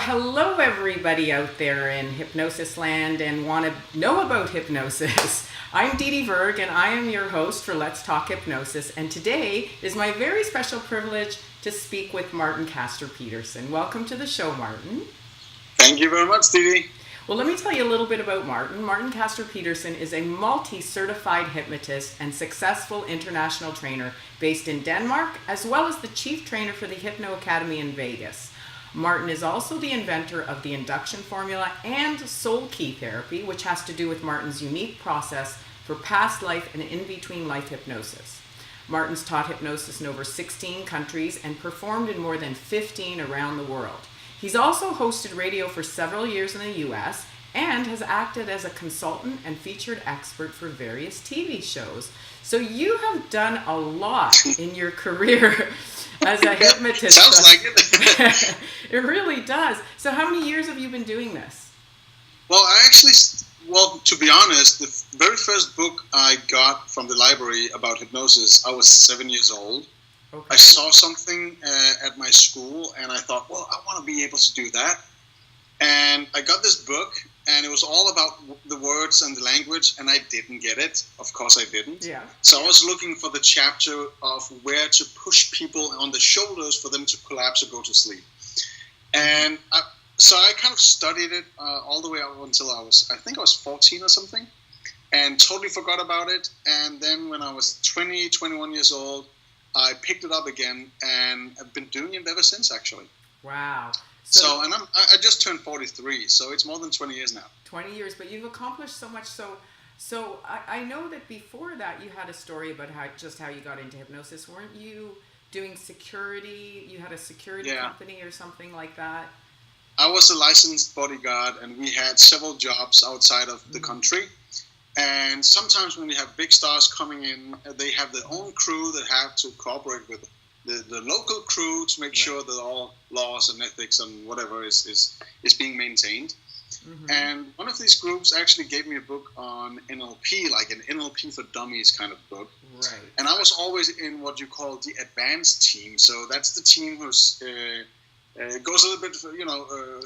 Hello, everybody out there in hypnosis land and want to know about hypnosis. I'm Dee Dee Berg, and I am your host for Let's Talk Hypnosis. And today is my very special privilege to speak with Martin Castor Peterson. Welcome to the show, Martin. Thank you very much, Dee Dee. Well, let me tell you a little bit about Martin. Martin Castor Peterson is a multi-certified hypnotist and successful international trainer based in Denmark, as well as the chief trainer for the Hypno Academy in Vegas. Martin is also the inventor of the Induction Formula and SoulKey Therapy, which has to do with Martin's unique process for past life and in-between life hypnosis. Martin's taught hypnosis in over 16 countries and performed in more than 15 around the world. He's also hosted radio for several years in the U.S. and has acted as a consultant and featured expert for various TV shows. So you have done a lot in your career as a hypnotist. Sounds like it. It really does. So how many years have you been doing this? Well, to be honest, the very first book I got from the library about hypnosis, I was 7 years old. Okay. I saw something at my school, and I thought, well, I want to be able to do that. And I got this book, and it was all about the words and the language, and I didn't get it. Of course I didn't. Yeah. So I was looking for the chapter of where to push people on the shoulders for them to collapse or go to sleep. And so I kind of studied it all the way up until I think I was 14 or something, and totally forgot about it. And then when I was 20, 21 years old, I picked it up again, and I've been doing it ever since, actually. Wow. So and I just turned 43, so it's more than 20 years now. 20 years, but you've accomplished so much. So I know that before that you had a story about how you got into hypnosis. Weren't you doing security? You had a security company or something like that? I was a licensed bodyguard, and we had several jobs outside of the country. And sometimes when we have big stars coming in, they have their own crew that have to cooperate with the local crew to make sure that all laws and ethics and whatever is being maintained. Mm-hmm. And one of these groups actually gave me a book on NLP, like an NLP for dummies kind of book. Right. And I was always in what you call the advanced team. So that's the team who's goes a little bit,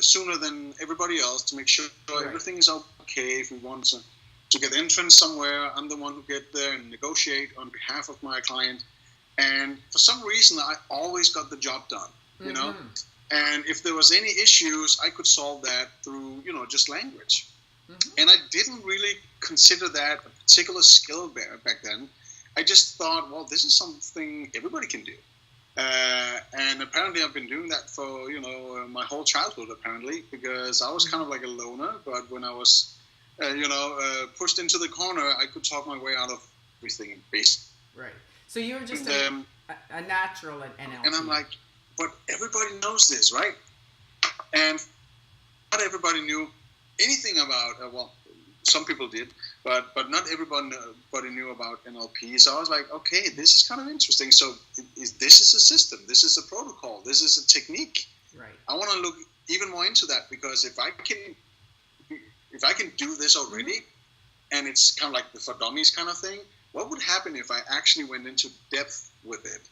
sooner than everybody else to make sure everything is okay. If we want to get entrance somewhere, I'm the one who get there and negotiate on behalf of my client. And for some reason, I always got the job done, you know. And if there was any issues, I could solve that through, just language. Mm-hmm. And I didn't really consider that a particular skill back then. I just thought, well, this is something everybody can do. And apparently I've been doing that for, my whole childhood, apparently, because I was kind of like a loner. But when I was, pushed into the corner, I could talk my way out of everything, basically. Right. So you were just a natural at NLP. And I'm like, but everybody knows this, right? And not everybody knew anything about, some people did, but not everybody knew about NLP. So I was like, okay, this is kind of interesting. So this is a system. This is a protocol. This is a technique. Right. I want to look even more into that, because if I can do this already, and it's kind of like the for dummies kind of thing, what would happen if I actually went into depth with it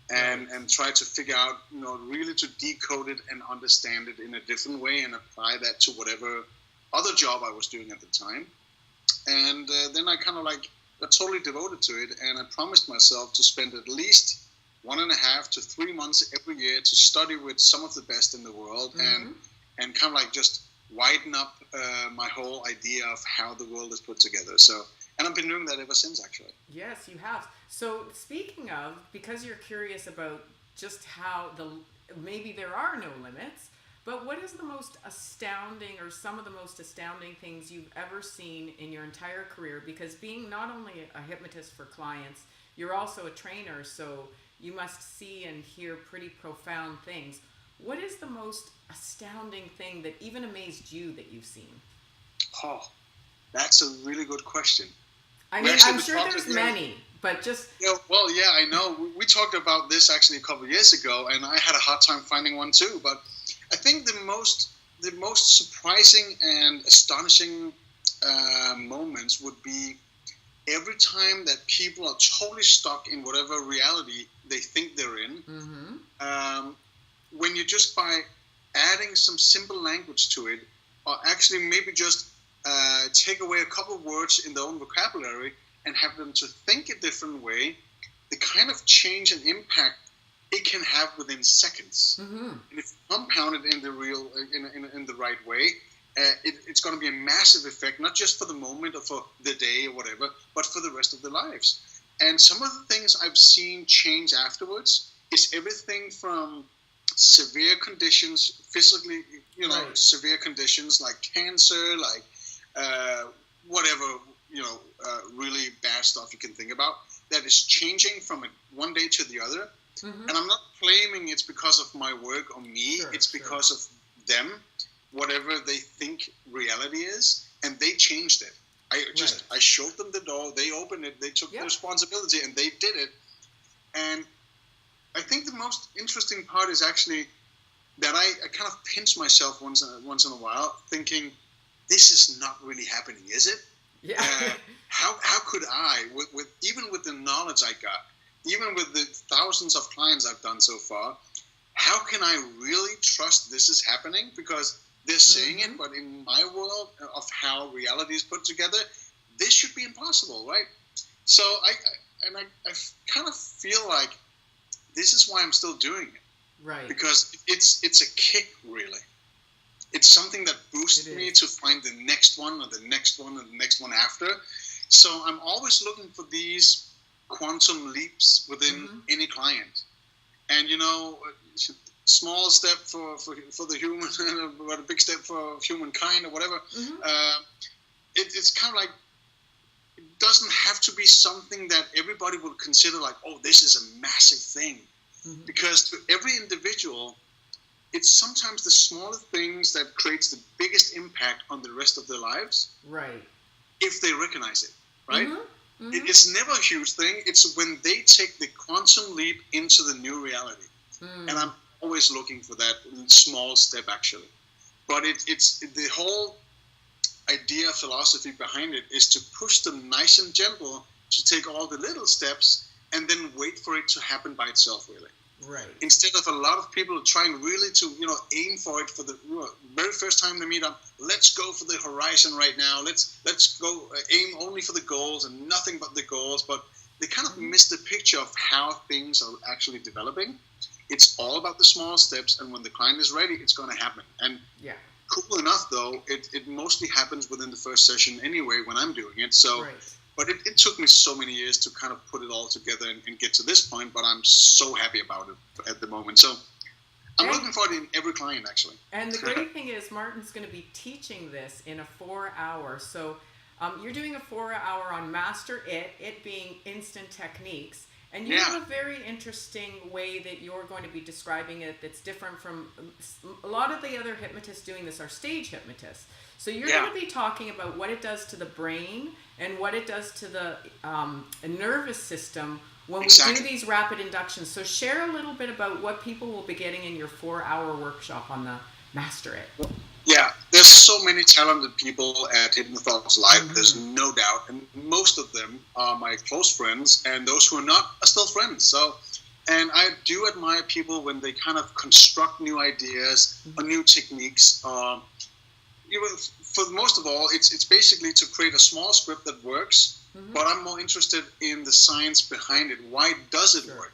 and tried to figure out, really to decode it and understand it in a different way and apply that to whatever other job I was doing at the time. And then I kind of got totally devoted to it, and I promised myself to spend at least 1.5 to 3 months every year to study with some of the best in the world, and kind of just widen up my whole idea of how the world is put together. And I've been doing that ever since, actually. Yes, you have. So speaking of, because you're curious about just how maybe there are no limits, but what is the most astounding, or some of the most astounding things you've ever seen in your entire career? Because being not only a hypnotist for clients, you're also a trainer, so you must see and hear pretty profound things. What is the most astounding thing that even amazed you that you've seen? Oh, that's a really good question. I mean, I'm sure there's many, but just... I know. We talked about this actually a couple of years ago, and I had a hard time finding one too. But I think the most surprising and astonishing moments would be every time that people are totally stuck in whatever reality they think they're in. Mm-hmm. When you just by adding some simple language to it, or actually maybe just take away a couple of words in their own vocabulary and have them to think a different way, the kind of change and impact it can have within seconds. Mm-hmm. And if compounded in the in the right way, it's going to be a massive effect, not just for the moment or for the day or whatever, but for the rest of their lives. And some of the things I've seen change afterwards is everything from severe conditions, physically, severe conditions like cancer, like whatever, really bad stuff you can think about, that is changing from one day to the other. Mm-hmm. And I'm not claiming it's because of my work or me. It's because of them, whatever they think reality is, and they changed it. I showed them the door, they opened it, they took the responsibility, and they did it. And I think the most interesting part is actually that I kind of pinch myself once in a while, thinking, this is not really happening, is it? Yeah. How could I, with even with the knowledge I got, even with the thousands of clients I've done so far, how can I really trust this is happening? Because they're saying it, but in my world of how reality is put together, this should be impossible, right? So I kind of feel like this is why I'm still doing it, right? Because it's a kick, really. It's something that boosts me to find the next one or the next one and the next one after. So I'm always looking for these quantum leaps within any client, and small step for the human, but a big step for humankind or whatever. It's kind of like, it doesn't have to be something that everybody will consider like, oh, this is a massive thing. Because to every individual, it's sometimes the smallest things that creates the biggest impact on the rest of their lives. Right. If they recognize it, right? It's never a huge thing. It's when they take the quantum leap into the new reality. And I'm always looking for that small step, actually. But it's the whole idea, philosophy behind it is to push them nice and gentle to take all the little steps and then wait for it to happen by itself, really. Right. Instead of a lot of people trying really to, aim for it for the very first time they meet up. Let's go for the horizon right now. Let's go aim only for the goals and nothing but the goals. But they kind of miss the picture of how things are actually developing. It's all about the small steps, and when the client is ready, it's going to happen. And cool enough, though, it mostly happens within the first session anyway when I'm doing it. So. Right. But it took me so many years to kind of put it all together and get to this point, but I'm so happy about it at the moment. So I'm looking for it in every client, actually. And the great thing is Martin's going to be teaching this in a 4-hour. So you're doing a 4-hour on Master It being instant techniques. And you have a very interesting way that you're going to be describing it that's different from a lot of the other hypnotists doing this are stage hypnotists. So you're going to be talking about what it does to the brain and what it does to the nervous system when we do these rapid inductions. So share a little bit about what people will be getting in your 4-hour workshop on the Master It. Yeah, there's so many talented people at Hypnothoughts Live, there's no doubt. And most of them are my close friends, and those who are not are still friends. So, and I do admire people when they kind of construct new ideas or new techniques. For most of all, it's basically to create a small script that works, but I'm more interested in the science behind it. Why does it work?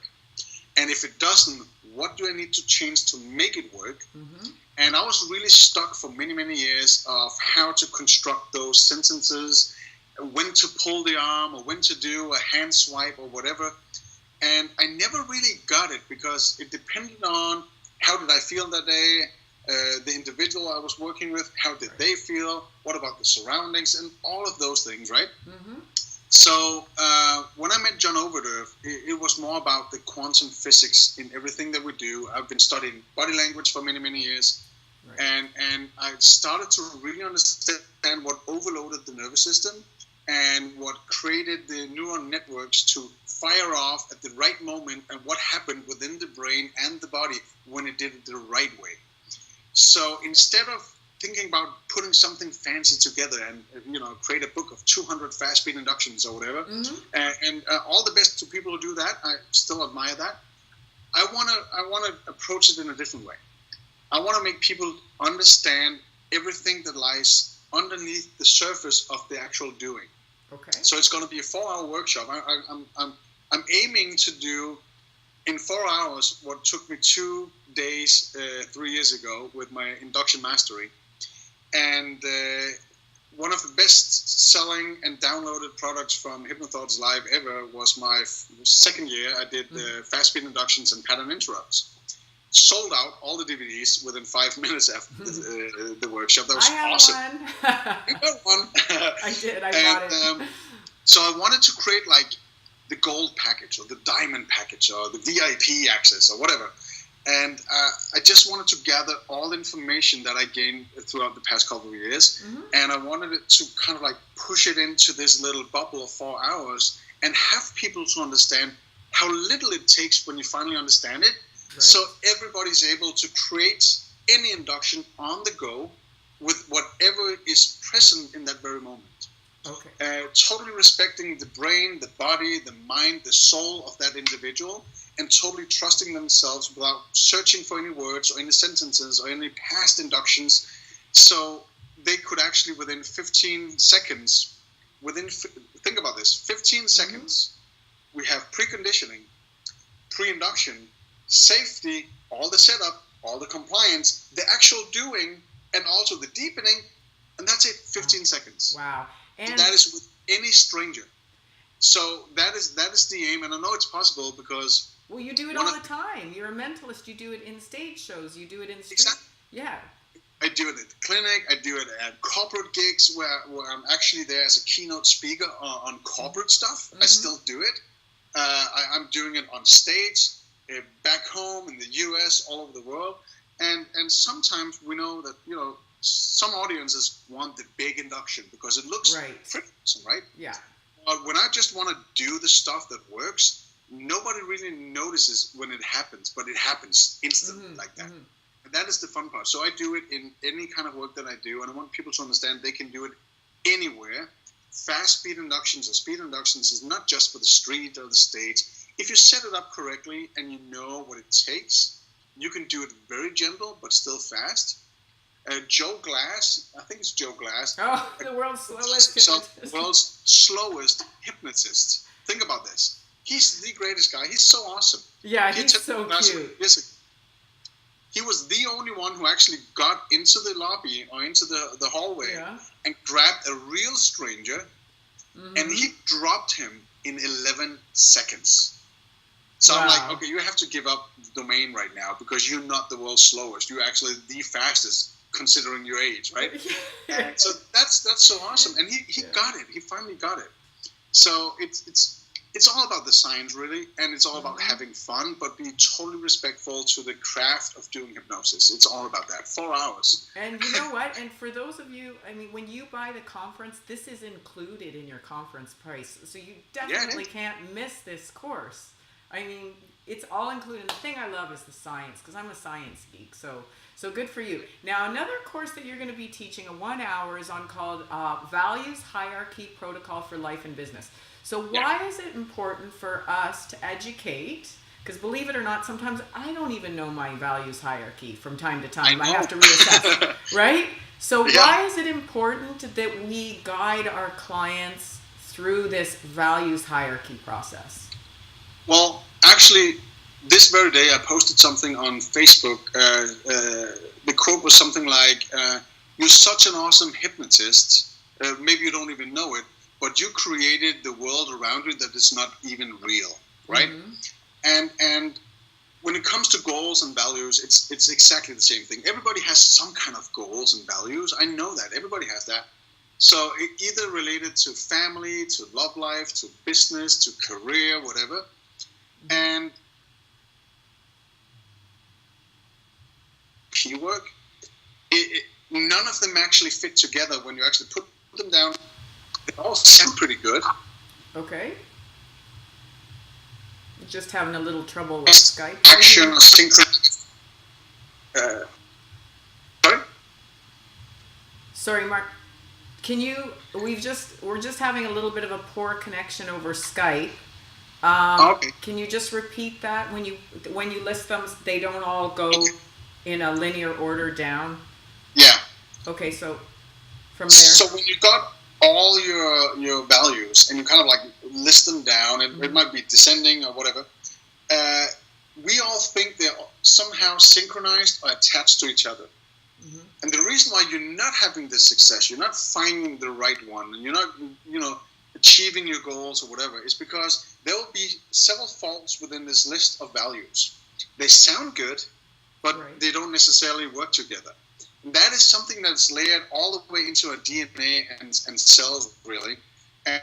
And if it doesn't, what do I need to change to make it work? And I was really stuck for many, many years of how to construct those sentences, when to pull the arm or when to do a hand swipe or whatever. And I never really got it because it depended on how did I feel that day, the individual I was working with, how did they feel, what about the surroundings, and all of those things, right? So when I met John Overdurf, it was more about the quantum physics in everything that we do. I've been studying body language for many, many years. And I started to really understand what overloaded the nervous system and what created the neural networks to fire off at the right moment and what happened within the brain and the body when it did it the right way. So instead of thinking about putting something fancy together and create a book of 200 fast speed inductions or whatever, and all the best to people who do that, I still admire that. I want to approach it in a different way. I want to make people understand everything that lies underneath the surface of the actual doing. Okay. So it's going to be a 4-hour workshop. I'm aiming to do in 4 hours what took me 2 days 3 years ago with my induction mastery. And one of the best selling and downloaded products from Hypnothoughts Live ever was my second year. I did fast speed inductions and pattern interrupts. Sold out all the DVDs within 5 minutes after the workshop. That was awesome. You got one. I did. I bought it. So I wanted to create like the gold package or the diamond package or the VIP access or whatever. And I just wanted to gather all the information that I gained throughout the past couple of years. And I wanted it to kind of like push it into this little bubble of 4 hours and have people to understand how little it takes when you finally understand it. Right. So everybody's able to create any induction on the go with whatever is present in that very moment. Okay. Totally respecting the brain, the body, the mind, the soul of that individual, and totally trusting themselves without searching for any words or any sentences or any past inductions. So they could actually, within 15 seconds, think about this, 15 seconds, we have preconditioning, pre-induction, safety, all the setup, all the compliance, the actual doing, and also the deepening, and that's it, 15 seconds. Wow. And that is with any stranger. So that is the aim, and I know it's possible because... Well, you do it all the time. You're a mentalist. You do it in stage shows. You do it in street. Exactly. Yeah. I do it at the clinic. I do it at corporate gigs where I'm actually there as a keynote speaker on corporate stuff. I still do it. I'm doing it on stage, back home in the US, all over the world. And sometimes we know that, some audiences want the big induction because it looks pretty awesome, right? Yeah. But when I just want to do the stuff that works, nobody really notices when it happens, but it happens instantly like that. And that is the fun part. So I do it in any kind of work that I do, and I want people to understand they can do it anywhere. Fast speed inductions or speed inductions is not just for the street or the stage. If you set it up correctly and you know what it takes, you can do it very gentle but still fast. Joe Glass, I think it's Joe Glass. Oh, the world's slowest hypnotist. World's slowest hypnotist. Think about this. He's the greatest guy. He's so awesome. Yeah, he's so cute. He was the only one who actually got into the lobby or into the hallway and grabbed a real stranger, and he dropped him in 11 seconds. So I'm like, okay, you have to give up the domain right now because you're not the world's slowest. You're actually the fastest, considering your age, right? And so that's so awesome. And he got it. He finally got it. So it's all about the science, really, and it's all about having fun, but being totally respectful to the craft of doing hypnosis. It's all about that. 4 hours. And you know what? And for those of you, I mean, when you buy the conference, this is included in your conference price. So you definitely can't miss this course. I mean, it's all included. And the thing I love is the science, because I'm a science geek. So good for you. Now, another course that you're going to be teaching in 1 hour is called Values, Hierarchy, Protocol for Life and Business. So why is it important for us to educate? Because believe it or not, sometimes I don't even know my values hierarchy from time to time. I have to reassess, right? So why is it important that we guide our clients through this values hierarchy process? Well, actually, this very day I posted something on Facebook. The quote was something like, "You're such an awesome hypnotist. Maybe you don't even know it, but you created the world around you that is not even real," right? And when it comes to goals and values, it's exactly the same thing. Everybody has some kind of goals and values. I know that. Everybody has that. So either related to family, to love life, to business, to career, whatever. And key work, none of them actually fit together when you actually put them down. They all sound pretty good. Okay. Just having a little trouble with Skype. Action, synchronous. Sorry? Sorry, Mark. We're just having a little bit of a poor connection over Skype. Okay. Can you just repeat that? When you list them, they don't all go in a linear order down? Yeah. Okay, so from there. So when you got all your values and you kind of like list them down, and it might be descending or whatever, we all think they're somehow synchronized or attached to each other. Mm-hmm. And the reason why you're not having this success, you're not finding the right one, and you're not, achieving your goals or whatever, is because there will be several faults within this list of values. They sound good, but they don't necessarily work together. And that is something that's layered all the way into our DNA and cells, really. And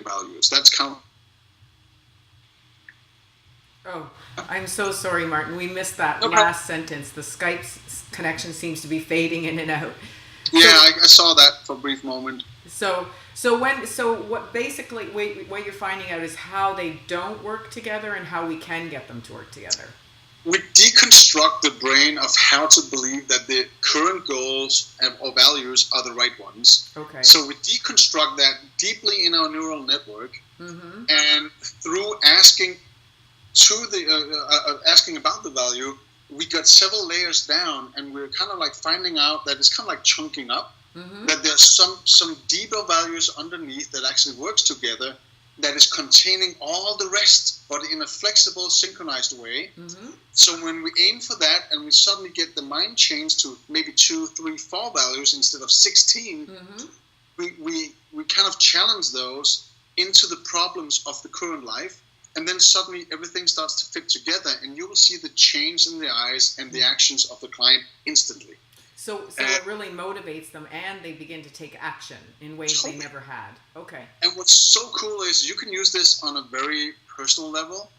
values. That's kind of... Oh, I'm so sorry, Martin. We missed that last sentence. The Skype connection seems to be fading in and out. Yeah, I saw that for a brief moment. So what basically what you're finding out is how they don't work together and how we can get them to work together. We deconstruct the brain of how to believe that the current goals or values are the right ones. Okay. So we deconstruct that deeply in our neural network, and through asking about the value, we got several layers down, and we're kind of like finding out that it's kind of like chunking up. That there's some deeper values underneath that actually works together, that is containing all the rest, but in a flexible, synchronized way. So when we aim for that, and we suddenly get the mind changed to maybe 2, 3, 4 values instead of 16, we kind of challenge those into the problems of the current life, and then suddenly everything starts to fit together, and you will see the change in the eyes and the actions of the client instantly. So it really motivates them, and they begin to take action in ways they never had. Okay. And what's so cool is you can use this on a very personal level,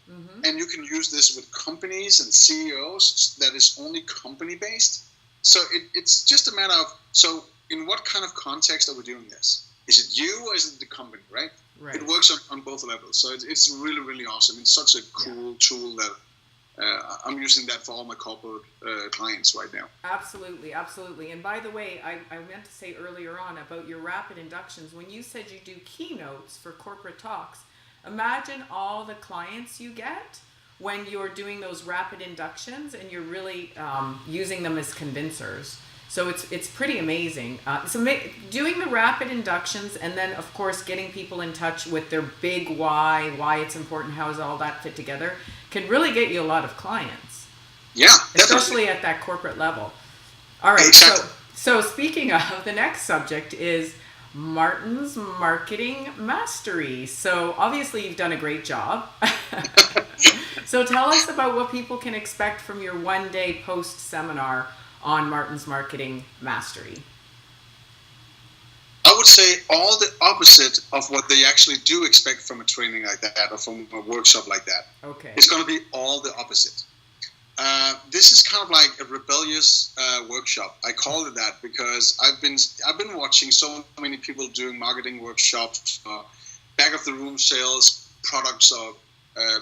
and you can use this with companies and CEOs that is only company-based. So it's just a matter of, so in what kind of context are we doing this? Is it you or is it the company, right? It works on both levels. So it's really, really awesome. It's such a cool tool that I'm using that for all my corporate clients right now. Absolutely, absolutely. And by the way, I meant to say earlier on about your rapid inductions. When you said you do keynotes for corporate talks, imagine all the clients you get when you're doing those rapid inductions and you're really using them as convincers. So it's pretty amazing. Doing the rapid inductions, and then of course getting people in touch with their big why it's important, how does all that fit together, can really get you a lot of clients. Yeah, especially at that corporate level. All right. Exactly. So speaking of, the next subject is Martin's marketing mastery. So obviously you've done a great job. So tell us about what people can expect from your one-day post-seminar on Martin's marketing mastery. I would say all the opposite of what they actually do expect from a training like that or from a workshop like that. Okay. It's going to be all the opposite. This is kind of like a rebellious workshop. I call it that because I've been watching so many people doing marketing workshops, back of the room sales, products, or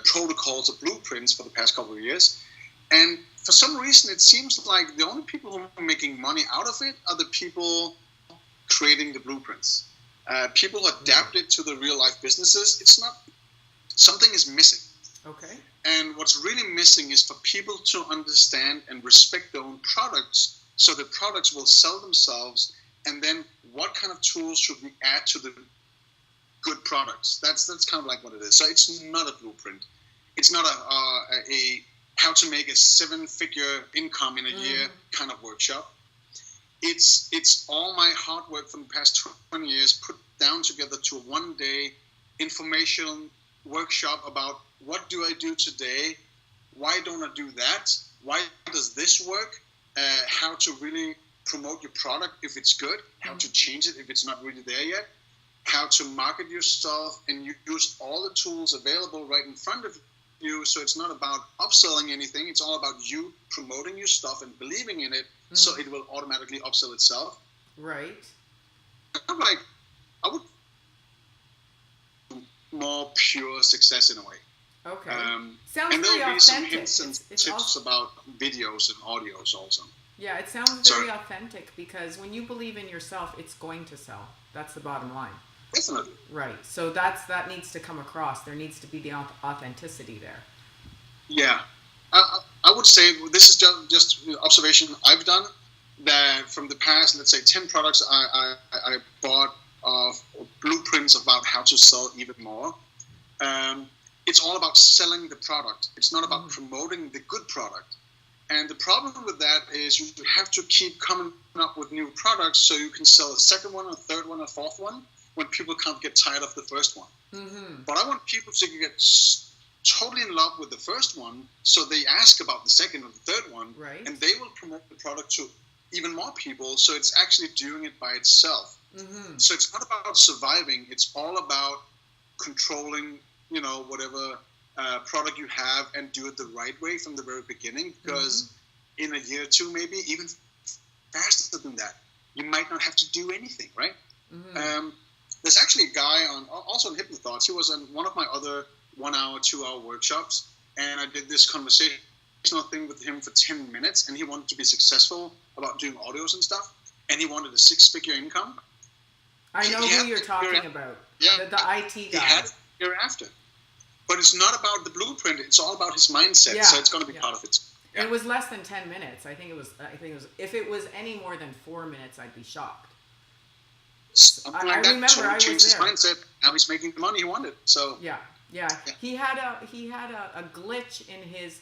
protocols or blueprints for the past couple of years. And for some reason, it seems like the only people who are making money out of it are the people creating the blueprints. People who adapt it to the real life businesses. It's not, something is missing. Okay. And what's really missing is for people to understand and respect their own products, so the products will sell themselves. And then what kind of tools should we add to the good products? That's kind of like what it is. So it's not a blueprint. It's not a how to make a 7-figure income in a year kind of workshop. It's all my hard work from the past 20 years put down together to a one-day information workshop about what do I do today, why don't I do that, why does this work, how to really promote your product if it's good, how to change it if it's not really there yet, how to market yourself, and you use all the tools available right in front of you. So it's not about upselling anything. It's all about you promoting your stuff and believing in it, so it will automatically upsell itself. Right. I'm like, I would more pure success in a way. Okay. Sounds and there'll be some hints and tips about videos and audios also. Yeah, it sounds very authentic, because when you believe in yourself, it's going to sell. That's the bottom line. Definitely. Right. So that needs to come across. There needs to be the authenticity there. Yeah, I would say this is just observation I've done, that from the past, let's say 10 products I bought of blueprints about how to sell even more. It's all about selling the product. It's not about promoting the good product. And the problem with that is you have to keep coming up with new products so you can sell a second one, a third one, a fourth one when people can't get tired of the first one. Mm-hmm. But I want people to get totally in love with the first one, so they ask about the second or the third one, right, and they will promote the product to even more people, so it's actually doing it by itself. Mm-hmm. So it's not about surviving, it's all about controlling, whatever product you have, and do it the right way from the very beginning, because in a year or two, maybe even faster than that, you might not have to do anything, right? Mm-hmm. There's actually a guy also on Hypnothoughts. He was on one of my other 1 hour, 2 hour workshops, and I did this conversational thing with him for 10 minutes, and he wanted to be successful about doing audios and stuff, and he wanted a 6-figure income. I know who you're talking about. Yeah, the IT guy. He had it hereafter. But it's not about the blueprint, it's all about his mindset, so it's going to be part of it. Yeah. It was less than 10 minutes. I think it was, if it was any more than 4 minutes, I'd be shocked. Something like that. So he changed his mindset. Now he's making the money he wanted. So yeah. He had a glitch in his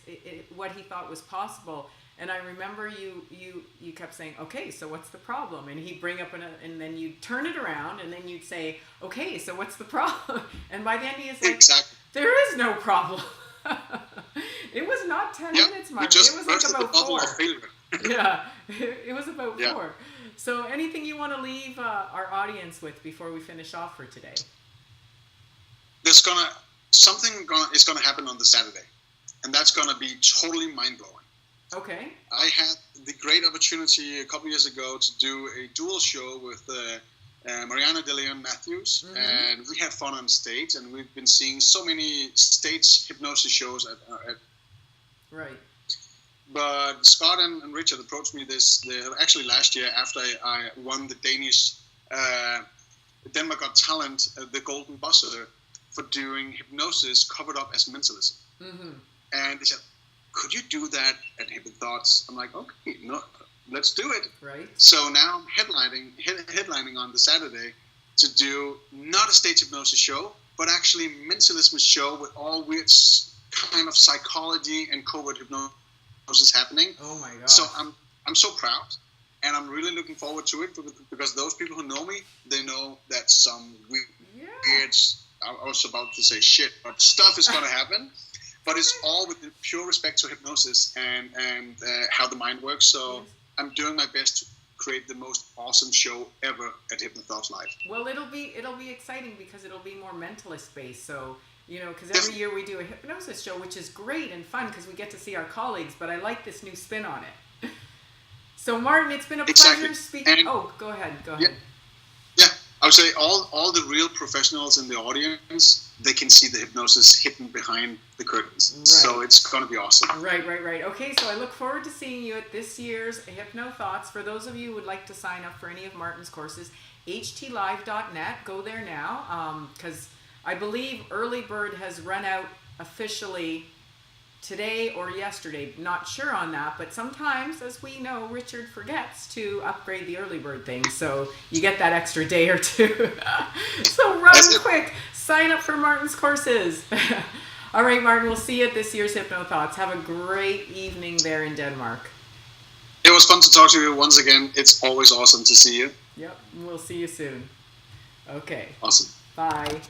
what he thought was possible, and I remember you kept saying, okay, so what's the problem? And he'd bring up and then you'd turn it around, and then you'd say, okay, so what's the problem? And by the end he is like, exactly, there is no problem. It was not 10 minutes, Martin. It was like about 4. Yeah, it was about 4. So anything you want to leave our audience with before we finish off for today? Something is gonna happen on the Saturday, and that's gonna be totally mind-blowing. Okay. I had the great opportunity a couple years ago to do a dual show with Mariana De Leon Matthews, and we had fun on stage, and we've been seeing so many stage hypnosis shows at right. But Scott and Richard approached me actually last year after I won the Danish Denmark Got Talent, the Golden Buzzer, for doing hypnosis covered up as mentalism. Mm-hmm. And they said, could you do that at Hypnothoughts? I'm like, okay, no, let's do it. Right. So now I'm headlining on the Saturday to do not a stage hypnosis show, but actually mentalism show with all weird kind of psychology and covert hypnosis happening. Oh my God. So I'm so proud, and I'm really looking forward to it, because those people who know me, they know that some weird, I was about to say shit, but stuff is going to happen. But it's all with pure respect to hypnosis and how the mind works. So I'm doing my best to create the most awesome show ever at Hypnothoughts Live. Well, it'll be exciting because it'll be more mentalist based. So, because every year we do a hypnosis show, which is great and fun because we get to see our colleagues, but I like this new spin on it. So Martin, it's been a pleasure speaking. Go ahead. Yeah, I would say all the real professionals in the audience, they can see the hypnosis hidden behind the curtains. Right. So it's going to be awesome. Right. Okay, so I look forward to seeing you at this year's Hypnothoughts. For those of you who would like to sign up for any of Martin's courses, htlive.net. Go there now, because I believe Early Bird has run out officially today or yesterday. Not sure on that, but sometimes, as we know, Richard forgets to upgrade the Early Bird thing, so you get that extra day or two. So run quick, sign up for Martin's courses. All right, Martin, we'll see you at this year's Hypnothoughts. Have a great evening there in Denmark. It was fun to talk to you once again. It's always awesome to see you. Yep, we'll see you soon. Okay. Awesome. Bye.